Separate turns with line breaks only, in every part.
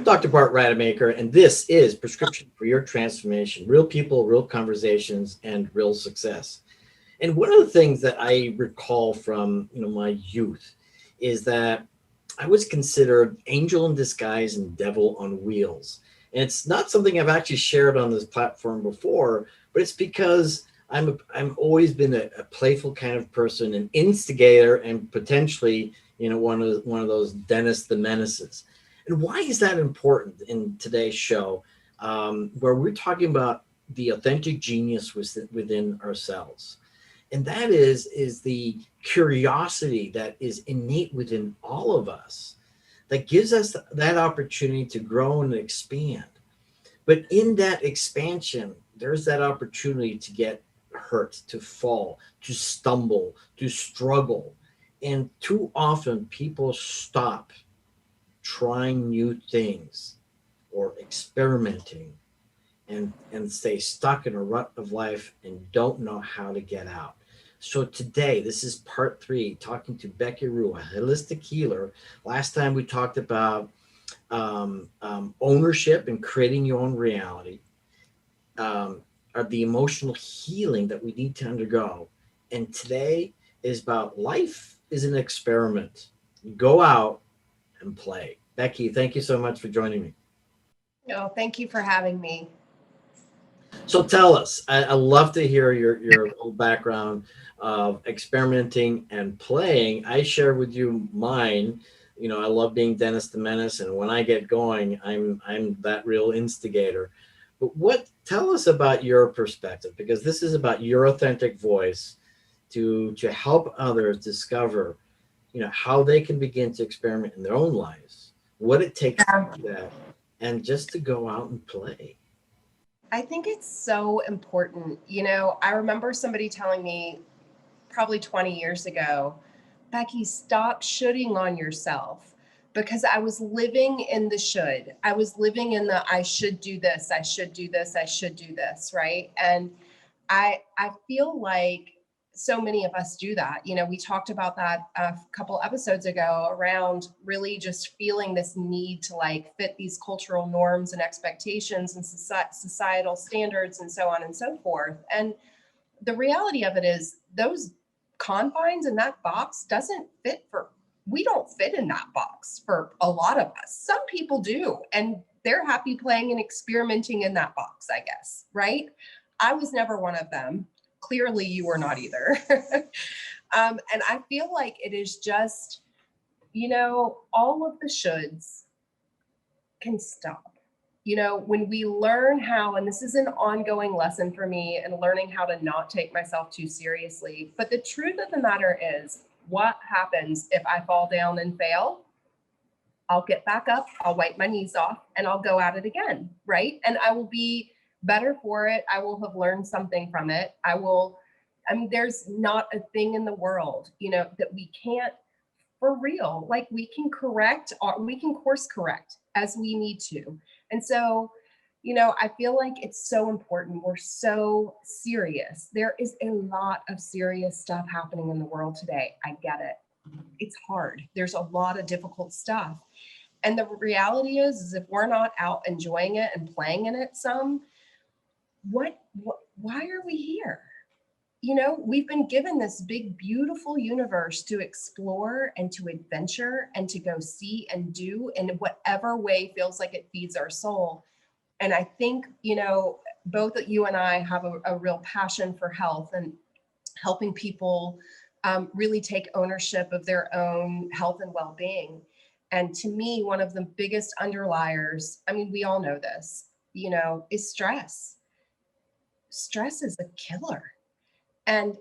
Dr. Bart Rademacher, and this is Prescription for Your Transformation: Real People, Real Conversations, and Real Success. And one of the things that I recall from my youth is that I was considered angel in disguise and devil on wheels. And it's not something I've actually shared on this platform before, but it's because I'm always been a playful kind of person, an instigator, and potentially one of those Dennis the Menaces. And why is that important in today's show, where we're talking about the authentic genius within ourselves? And that is the curiosity that is innate within all of us, that gives us that opportunity to grow and expand. But in that expansion, there's that opportunity to get hurt, to fall, to stumble, to struggle. And too often people stop trying new things or experimenting and stay stuck in a rut of life and don't know how to get out. So today, this is part 3, talking to Becki Ruh, a holistic healer. Last time we talked about ownership and creating your own reality, or the emotional healing that we need to undergo. And today is about life is an experiment. Go out and play. Becki, thank you so much for joining me.
No, thank you for having me.
So tell us, I love to hear your whole background of experimenting and playing. I share with you mine. I love being Dennis the Menace, and when I get going, I'm that real instigator. But tell us about your perspective, because this is about your authentic voice to help others discover, how they can begin to experiment in their own lives, what it takes to
Yeah.
do that, and just to go out and play.
I think it's so important. I remember somebody telling me probably 20 years ago, Becki, stop shoulding on yourself, because I was living in the should. I was living in the I should do this, I should do this, I should do this, right? And I feel like so many of us do that. We talked about that a couple episodes ago around really just feeling this need to like fit these cultural norms and expectations and societal standards and so on and so forth. And the reality of it is those confines in that box doesn't fit for, we don't fit in that box for a lot of us. Some people do, and they're happy playing and experimenting in that box, I guess, right? I was never one of them. Clearly you were not either. And I feel like it is just, all of the shoulds can stop. When we learn how, and this is an ongoing lesson for me, and learning how to not take myself too seriously. But the truth of the matter is, what happens if I fall down and fail? I'll get back up, I'll wipe my knees off, and I'll go at it again, right? And I will be better for it. I will have learned something from it. There's not a thing in the world, that we can't, for real, like we can correct, or we can course correct as we need to. And so, I feel like it's so important. We're so serious. There is a lot of serious stuff happening in the world today. I get it. It's hard. There's a lot of difficult stuff. And the reality is if we're not out enjoying it and playing in it some, why are we here? We've been given this big, beautiful universe to explore and to adventure and to go see and do in whatever way feels like it feeds our soul. And I think, both you and I have a real passion for health and helping people really take ownership of their own health and well-being. And to me, one of the biggest underliers, we all know this, is stress. Stress is a killer. And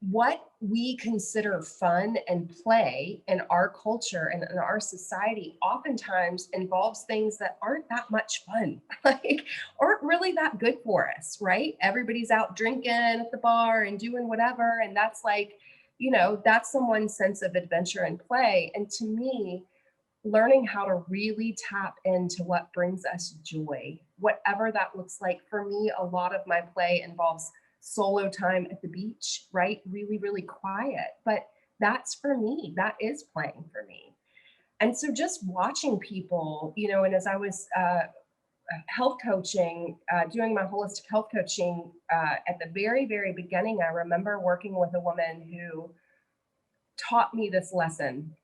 what we consider fun and play in our culture and in our society oftentimes involves things that aren't that much fun, like aren't really that good for us, right? Everybody's out drinking at the bar and doing whatever. And that's like, that's someone's sense of adventure and play. And to me, learning how to really tap into what brings us joy, whatever that looks like. For me, a lot of my play involves solo time at the beach, right? Really, really quiet. But that's for me. That is playing for me. And so just watching people, and as I was health coaching, doing my holistic health coaching, at the very, very beginning, I remember working with a woman who taught me this lesson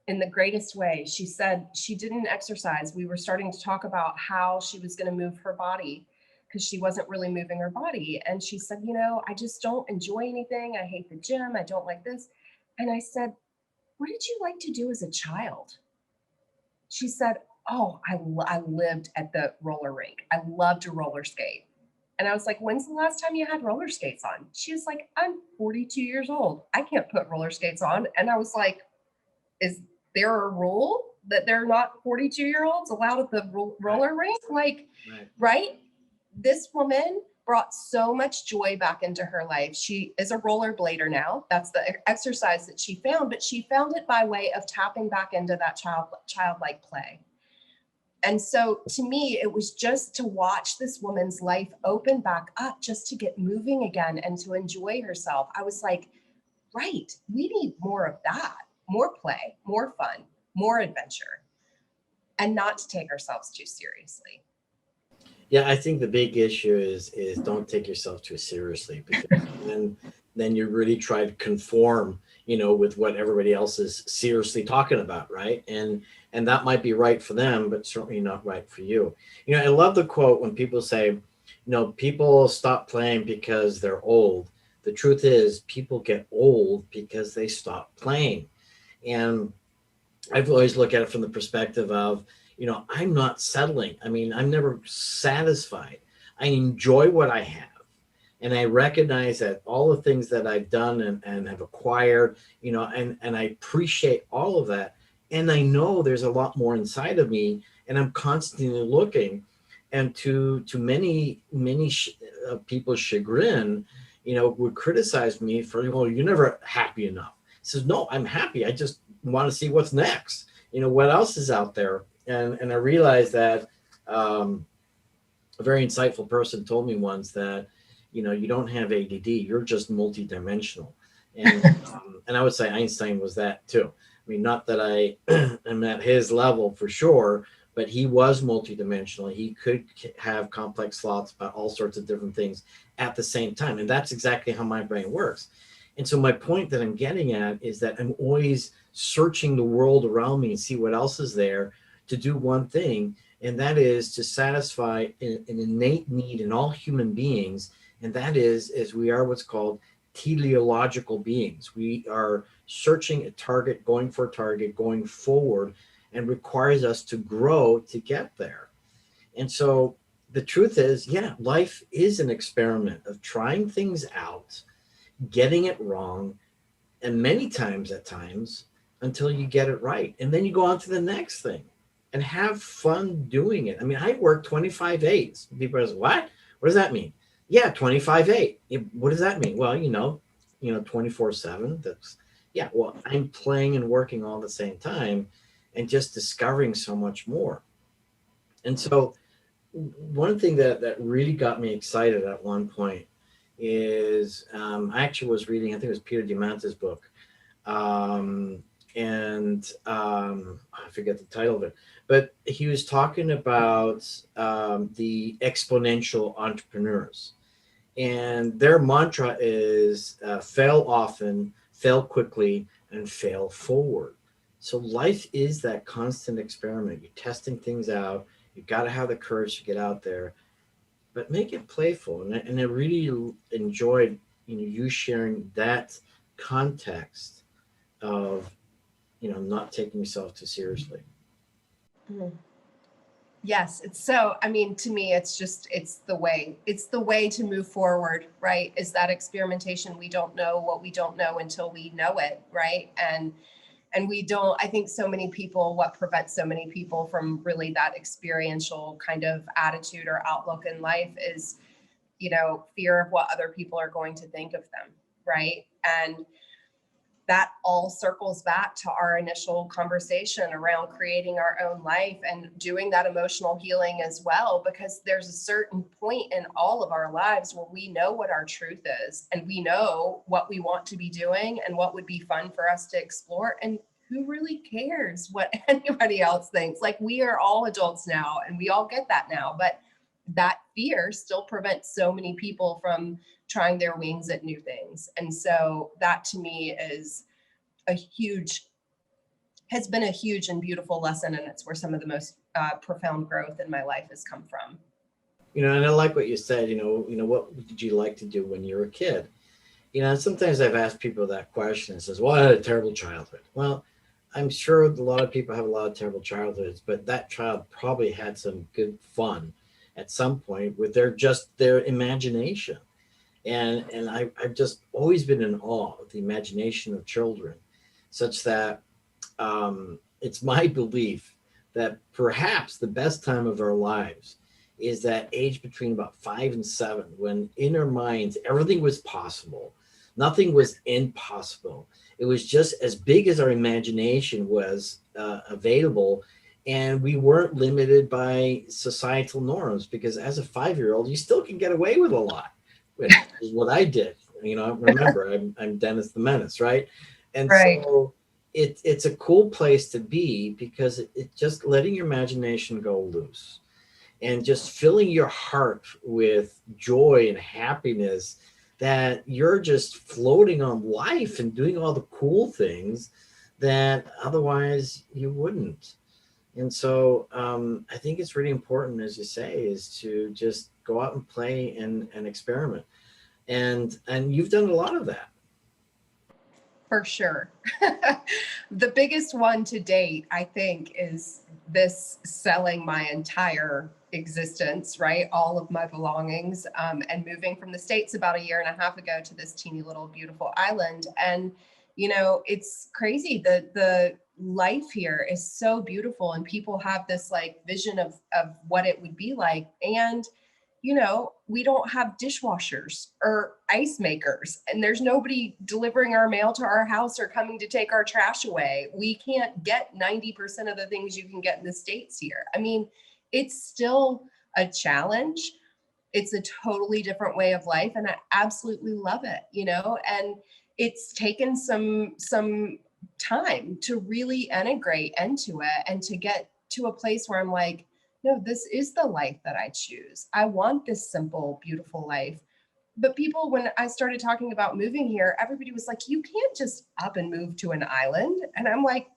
in the greatest way. She said she didn't exercise. We were starting to talk about how she was going to move her body because she wasn't really moving her body. And she said, I just don't enjoy anything. I hate the gym. I don't like this. And I said, what did you like to do as a child? She said, oh, I lived at the roller rink. I loved to roller skate. And I was like, when's the last time you had roller skates on? She was like, I'm 42 years old. I can't put roller skates on. And I was like, is there a rule that they're not 42-year-olds allowed at the roller rink? Like, right? This woman brought so much joy back into her life. She is a rollerblader now. That's the exercise that she found, but she found it by way of tapping back into that childlike play. And so to me, it was just to watch this woman's life open back up just to get moving again and to enjoy herself. I was like, right, we need more of that, more play, more fun, more adventure, and not to take ourselves too seriously.
Yeah, I think the big issue is don't take yourself too seriously, because then you really try to conform, with what everybody else is seriously talking about, right? And that might be right for them, but certainly not right for you. I love the quote when people say, people stop playing because they're old. The truth is, people get old because they stop playing. And I've always looked at it from the perspective of, I'm not settling. I mean, I'm never satisfied. I enjoy what I have. And I recognize that all the things that I've done and have acquired, and I appreciate all of that. And I know there's a lot more inside of me, and I'm constantly looking. And to many people's chagrin, would criticize me for, well, you're never happy enough. He says, no, I'm happy. I just want to see what's next. What else is out there? And I realized that a very insightful person told me once that, you don't have ADD, you're just multidimensional. And I would say Einstein was that too. I mean, not that I am at his level for sure, but he was multidimensional. He could have complex thoughts about all sorts of different things at the same time. And that's exactly how my brain works. And so my point that I'm getting at is that I'm always searching the world around me and see what else is there to do one thing, and that is to satisfy an innate need in all human beings, and that is we are what's called teleological beings. We are searching a target, going for a target, going forward, and requires us to grow to get there. And so the truth is, yeah, life is an experiment of trying things out, getting it wrong, and many times at times until you get it right. And then you go on to the next thing and have fun doing it. I mean, I work 25 eights. People say, what? What does that mean? Yeah, 25 8. What does that mean? Well, 24/7. That's, yeah, well, I'm playing and working all at the same time and just discovering so much more. And so one thing that really got me excited at one point is I actually was reading, I think it was Peter Diamandis' book, and I forget the title of it, but he was talking about the exponential entrepreneurs, and their mantra is fail often, fail quickly, and fail forward. So life is that constant experiment. You're testing things out. You got to have the courage to get out there, but make it playful. And I really enjoyed you sharing that context of not taking yourself too seriously.
Mhm. Yes, it's so, I mean, to me, it's the way to move forward, right? Is that experimentation. We don't know what we don't know until we know it, right? And we don't, I think so many people, what prevents so many people from really that experiential kind of attitude or outlook in life is, fear of what other people are going to think of them, right? And that all circles back to our initial conversation around creating our own life and doing that emotional healing as well, because there's a certain point in all of our lives where we know what our truth is and we know what we want to be doing and what would be fun for us to explore. And who really cares what anybody else thinks? Like, we are all adults now and we all get that now, but that fear still prevents so many people from trying their wings at new things. And so that to me is a huge has been a huge and beautiful lesson, and it's where some of the most profound growth in my life has come from.
And I like what you said. What did you like to do when you were a kid? Sometimes I've asked people that question and says, "Well, I had a terrible childhood." Well, I'm sure a lot of people have a lot of terrible childhoods, but that child probably had some good fun at some point with their imagination. And I've just always been in awe of the imagination of children, such that it's my belief that perhaps the best time of our lives is that age between about 5 and 7, when in our minds everything was possible, nothing was impossible. It was just as big as our imagination was available, and we weren't limited by societal norms, because as a 5-year-old you still can get away with a lot, which is what I did. Remember, I'm Dennis the Menace, right? And
Right.
so it's a cool place to be, because it just letting your imagination go loose and just filling your heart with joy and happiness, that you're just floating on life and doing all the cool things that otherwise you wouldn't. And so I think it's really important, as you say, is to just go out and play and experiment. And you've done a lot of that.
For sure. The biggest one to date, I think, is this selling my entire existence, right? All of my belongings, and moving from the States about a year and a half ago to this teeny little beautiful island. And, it's crazy. The life here is so beautiful, and people have this like vision of what it would be like. And we don't have dishwashers or ice makers, and there's nobody delivering our mail to our house or coming to take our trash away. We can't get 90% of the things you can get in the States here. I mean, it's still a challenge. It's a totally different way of life, and I absolutely love it. And it's taken some time to really integrate into it and to get to a place where I'm like, no, this is the life that I choose. I want this simple, beautiful life. But people, when I started talking about moving here, everybody was like, you can't just up and move to an island. And I'm like,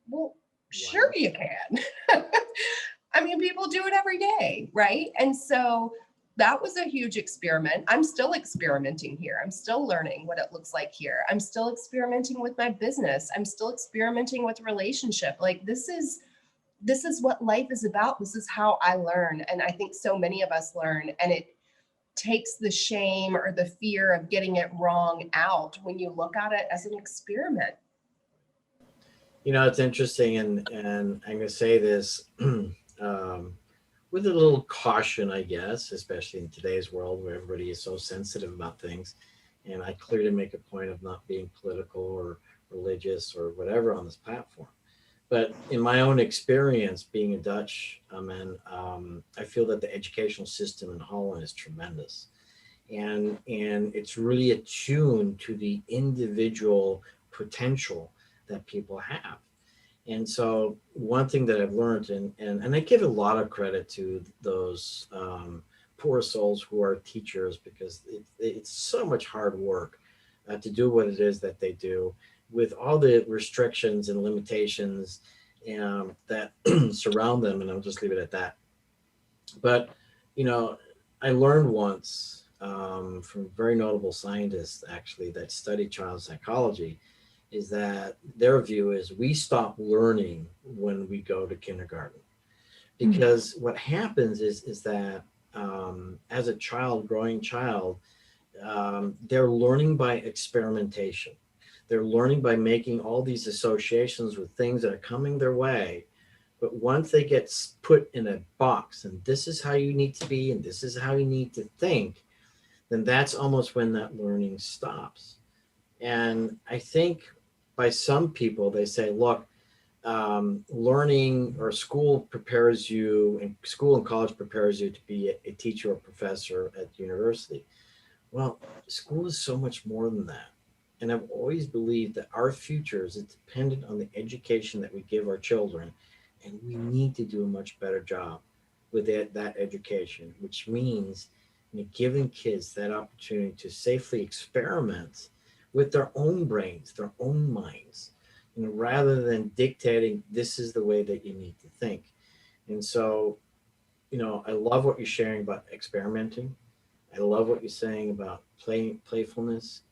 well,
Why
sure
not?
you can. I mean, people do it every day, right? And so that was a huge experiment. I'm still experimenting here. I'm still learning what it looks like here. I'm still experimenting with my business. I'm still experimenting with relationship. Like, this is what life is about. This is how I learn. And I think so many of us learn, and it takes the shame or the fear of getting it wrong out when you look at it as an experiment.
It's interesting, and I'm going to say this with a little caution, I guess, especially in today's world where everybody is so sensitive about things. And I clearly make a point of not being political or religious or whatever on this platform. But in my own experience, being a Dutch man, I feel that the educational system in Holland is tremendous, and it's really attuned to the individual potential that people have. And so one thing that I've learned, and I give a lot of credit to those poor souls who are teachers, because it's so much hard work to do what it is that they do, with all the restrictions and limitations that surround them. And I'll just leave it at that. But, you know, I learned once from very notable scientists, actually, that study child psychology, is that their view is we stop learning when we go to kindergarten. Because what happens is that as a child, growing child, they're learning by experimentation. They're learning by making all these associations with things that are coming their way. But once they get put in a box, and this is how you need to be, and this is how you need to think, then that's almost when that learning stops. And I think by some people, they say, look, learning or school prepares you, and school and college prepares you to be a teacher or professor at university. Well, school is so much more than that. And I've always believed that our future is dependent on the education that we give our children. And we need to do a much better job with that education, which means, giving kids that opportunity to safely experiment with their own brains, their own minds, rather than dictating this is the way that you need to think. And so, I love what you're sharing about experimenting. I love what you're saying about playfulness.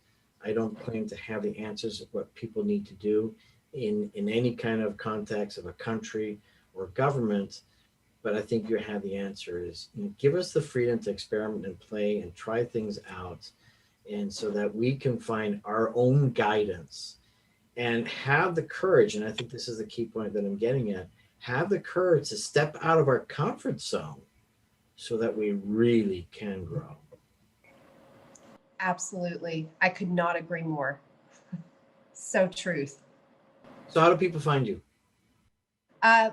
I don't claim to have the answers of what people need to do in any kind of context of a country or government, but I think you have the answer is, give us the freedom to experiment and play and try things out, and so that we can find our own guidance and have the courage. And I think this is the key point that I'm getting at. Have the courage to step out of our comfort zone so that we really can grow.
Absolutely. I could not agree more. So truth.
So how do people find you?
My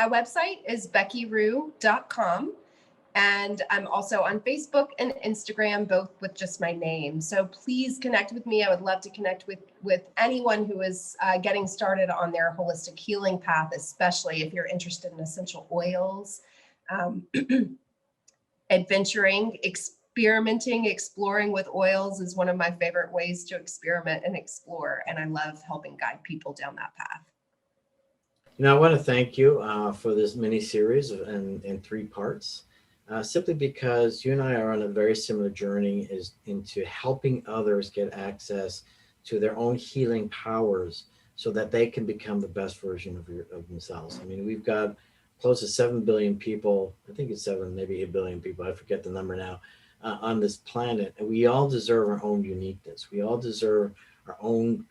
website is beckiruh.com. And I'm also on Facebook and Instagram, both with just my name. So please connect with me. I would love to connect with anyone who is getting started on their holistic healing path, especially if you're interested in essential oils, adventuring, experimenting, exploring with oils is one of my favorite ways to experiment and explore. And I love helping guide people down that path.
I want to thank you for this mini series in 3 parts. Simply because you and I are on a very similar journey is into helping others get access to their own healing powers so that they can become the best version of themselves. I mean, we've got close to 7 billion people, I think it's 7, maybe 8 billion people, I forget the number now, on this planet. And we all deserve our own uniqueness. We all deserve our own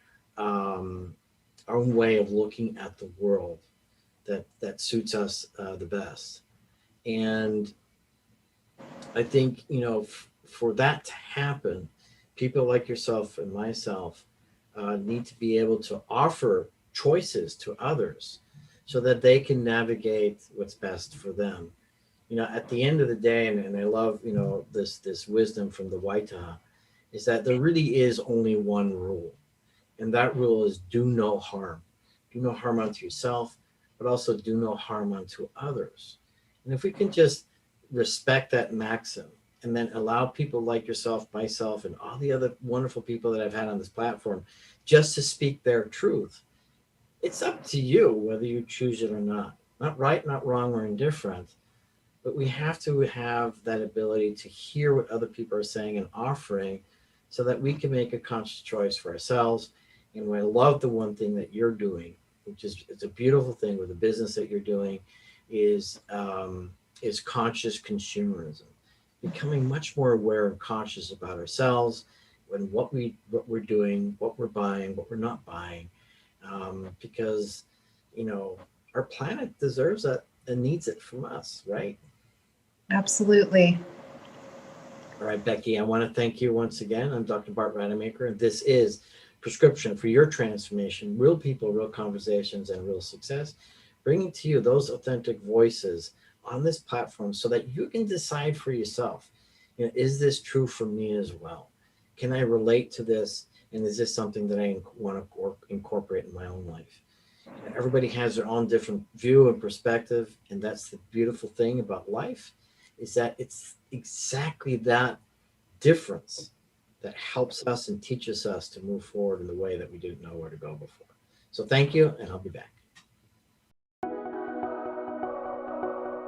way of looking at the world that suits us the best. And I think, for that to happen, people like yourself and myself need to be able to offer choices to others so that they can navigate what's best for them. At the end of the day, and I love, this wisdom from the Waita, is that there really is only one rule. And that rule is do no harm. Do no harm unto yourself, but also do no harm unto others. And if we can just respect that maxim and then allow people like yourself, myself, and all the other wonderful people that I've had on this platform just to speak their truth, it's up to you whether you choose it or not. Not right, not wrong, or indifferent, but we have to have that ability to hear what other people are saying and offering so that we can make a conscious choice for ourselves. And I love the one thing that you're doing, which is, it's a beautiful thing with the business that you're doing, is conscious consumerism, becoming much more aware and conscious about ourselves and what we're doing, what we're buying, what we're not buying, because our planet deserves that and needs it from us, right?
Absolutely.
All right, Becki, I want to thank you once again. I'm Dr. Bart Rademacher, and this is Prescription for Your Transformation: Real People, Real Conversations, and Real Success, bringing to you those authentic voices on this platform so that you can decide for yourself, is this true for me as well? Can I relate to this? And is this something that I want to incorporate in my own life? Everybody has their own different view and perspective. And that's the beautiful thing about life, is that it's exactly that difference that helps us and teaches us to move forward in the way that we didn't know where to go before. So thank you, and I'll be back.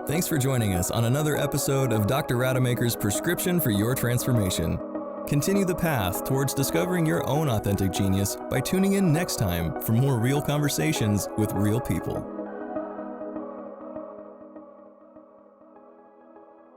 Thanks for joining us on another episode of Dr. Rademacher's Prescription for Your Transformation. Continue the path towards discovering your own authentic genius by tuning in next time for more real conversations with real people.